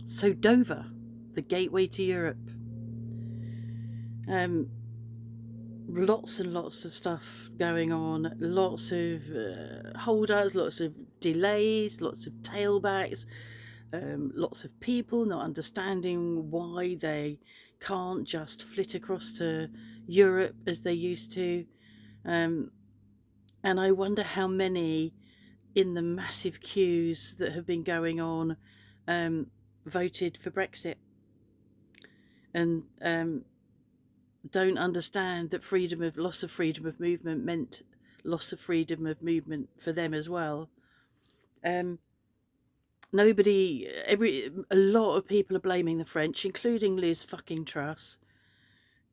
So Dover, the gateway to Europe. Lots and lots of stuff going on, lots of holdouts, lots of delays, lots of tailbacks, lots of people not understanding why they can't just flit across to Europe as they used to. And I wonder how many in the massive queues that have been going on voted for Brexit and don't understand that loss of freedom of movement meant loss of freedom of movement for them as well. A lot of people are blaming the French, including Liz fucking Truss.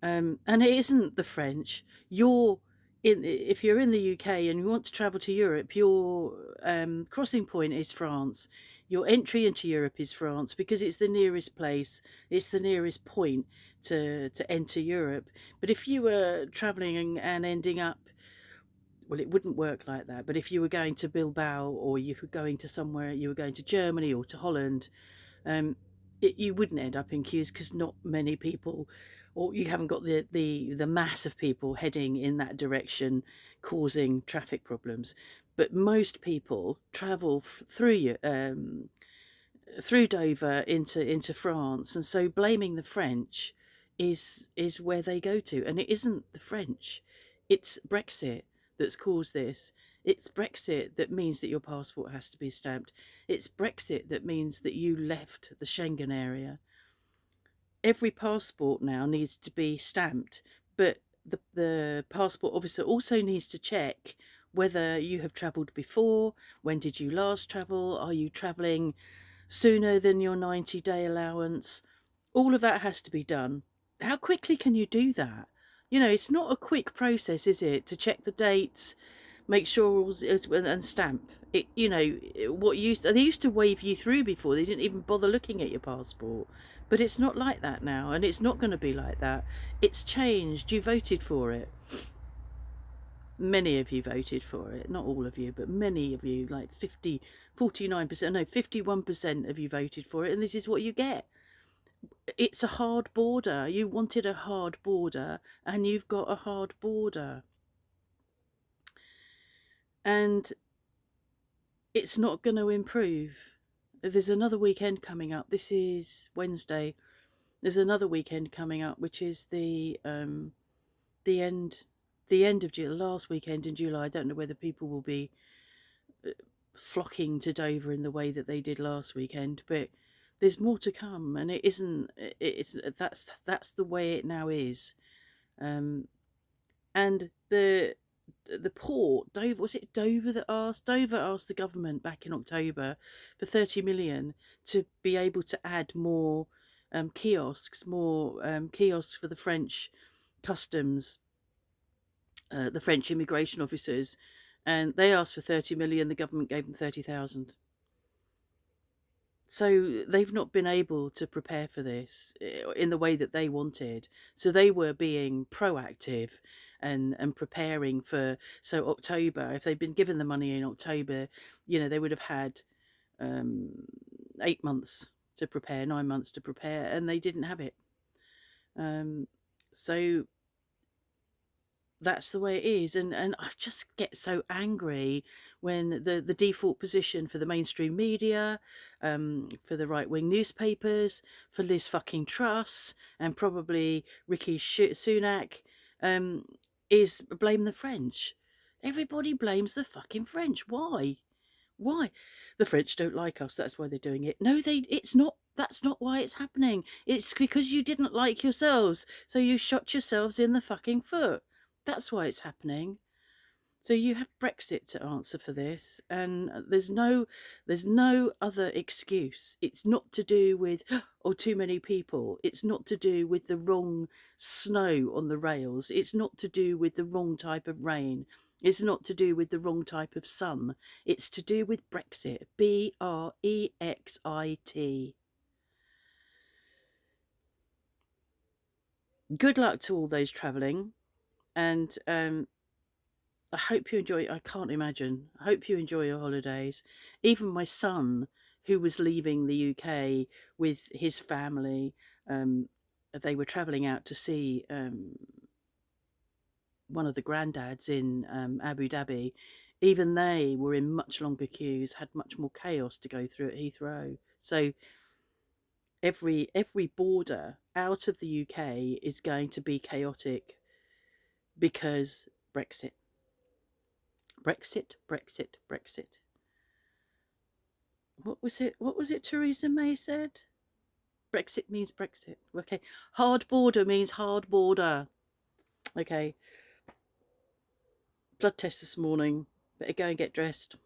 And it isn't the French. If you're in the UK and you want to travel to Europe, your crossing point is France. Your entry into Europe is France because it's the nearest place. It's the nearest point to enter Europe. But if you were traveling and ending up, well, it wouldn't work like that. But if you were going to Bilbao, or you were going to somewhere, you were going to Germany or to Holland, you wouldn't end up in queues because not many people, or you haven't got the mass of people heading in that direction, causing traffic problems. But most people travel through Dover into France, and so blaming the French is where they go to, and it isn't the French, it's Brexit that's caused this. It's Brexit that means that your passport has to be stamped. It's Brexit that means that you left the Schengen area. Every passport now needs to be stamped, but the passport officer also needs to check whether you have travelled before, when did you last travel, are you travelling sooner than your 90-day allowance. All of that has to be done. How quickly can you do that? It's not a quick process, is it, to check the dates, make sure and stamp it. They used to wave you through before. They didn't even bother looking at your passport. But it's not like that now, and it's not going to be like that. It's changed. You voted for it. Many of you voted for it, not all of you, but many of you, like 49%, no, 51% of you voted for it, and this is what you get. It's a hard border. You wanted a hard border, and you've got a hard border. And it's not going to improve. There's another weekend coming up. This is Wednesday. There's another weekend coming up, which is the end of July, last weekend in July. I don't know whether people will be flocking to Dover in the way that they did last weekend, but there's more to come, and that's the way it now is. And the port, Dover, was it Dover that asked? Dover asked the government back in October for 30 million to be able to add more kiosks for the French customs, the French immigration officers, and they asked for 30 million. The government gave them 30,000. So they've not been able to prepare for this in the way that they wanted. So they were being proactive and preparing for, so October, if they'd been given the money in October, they would have had 8 months to prepare, 9 months to prepare, and they didn't have it. So that's the way it is, and I just get so angry when the default position for the mainstream media, for the right-wing newspapers, for Liz fucking Truss, and probably Rishi Sunak, is blame the French. Everybody blames the fucking French. Why? The French don't like us, that's why they're doing it. No, it's not. That's not why it's happening. It's because you didn't like yourselves, so you shot yourselves in the fucking foot. That's why it's happening. So you have Brexit to answer for this, and there's no other excuse. It's not to do with too many people. It's not to do with the wrong snow on the rails. It's not to do with the wrong type of rain. It's not to do with the wrong type of sun. It's to do with Brexit. BREXIT. Good luck to all those travelling, and I hope you enjoy. I can't imagine. I hope you enjoy your holidays. Even my son, who was leaving the UK with his family. They were travelling out to see one of the granddads in Abu Dhabi. Even they were in much longer queues, had much more chaos to go through at Heathrow. So every border out of the UK is going to be chaotic because Brexit. Brexit, Brexit, Brexit. What was it? What was it Theresa May said? Brexit means Brexit. Okay. Hard border means hard border. Okay. Blood test this morning. Better go and get dressed.